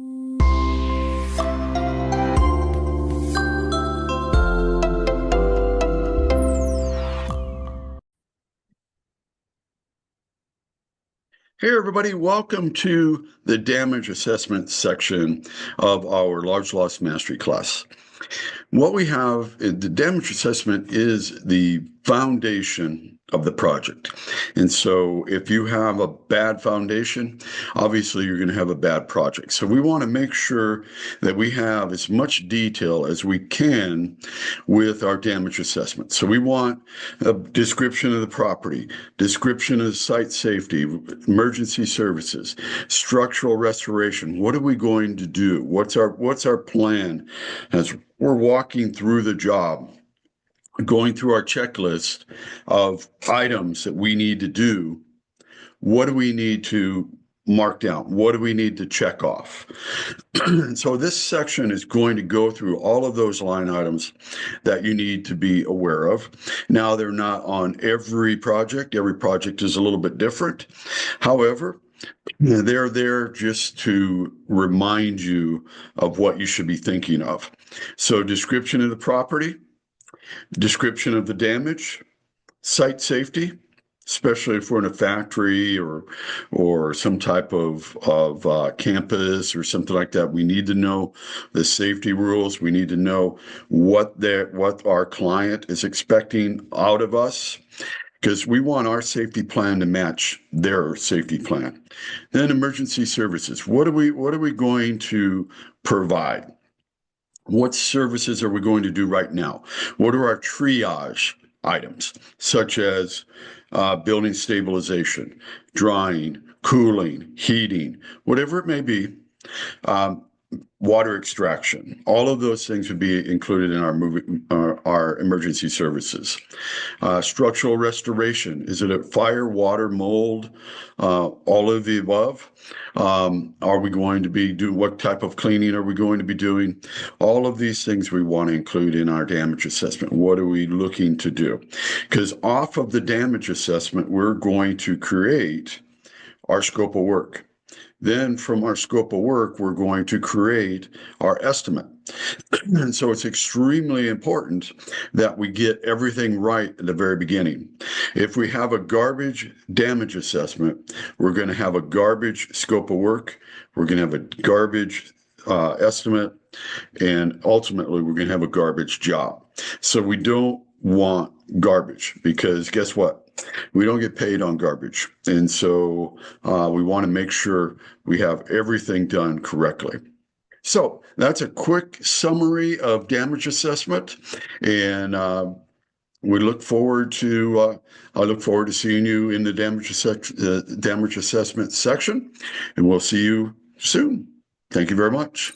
Hey everybody, welcome to the damage assessment section of our large loss mastery class. What we have, the damage assessment is the foundation of the project. And so if you have a bad foundation, obviously you're going to have a bad project. So we want to make sure that we have as much detail as we can with our damage assessment. So we want a description of the property, description of site safety, emergency services, structural restoration. What are we going to do? What's our plan as we're walking through the job, going through our checklist of items that we need to do? What do we need to mark down? What do we need to check off? So this section is going to go through all of those line items that you need to be aware of. Now, they're not on every project. Every project is a little bit different. However, they're there just to remind you of what you should be thinking of. So description of the property, description of the damage, site safety, especially if we're in a factory or some type of campus or something like that. We need to know the safety rules. We need to know what our client is expecting out of us, because we want our safety plan to match their safety plan. Then emergency services. What are we going to provide? What services are we going to do right now? What are our triage items, such as building stabilization, drying, cooling, heating, whatever it may be, water extraction? All of those things would be included in our emergency services. Structural restoration. Is it a fire, water, mold, all of the above? Are we going to be what type of cleaning are we going to be doing? All of these things we want to include in our damage assessment. What are we looking to do? Because off of the damage assessment, we're going to create our scope of work. Then from our scope of work, we're going to create our estimate. And so it's extremely important that we get everything right at the very beginning. If we have a garbage damage assessment, we're going to have a garbage scope of work, we're going to have a garbage estimate, and ultimately we're going to have a garbage job. So we don't want garbage, because guess what? We don't get paid on garbage. And so we want to make sure we have everything done correctly. So that's a quick summary of damage assessment. And we look forward to, I look forward to seeing you in the damage assessment section, and we'll see you soon. Thank you very much.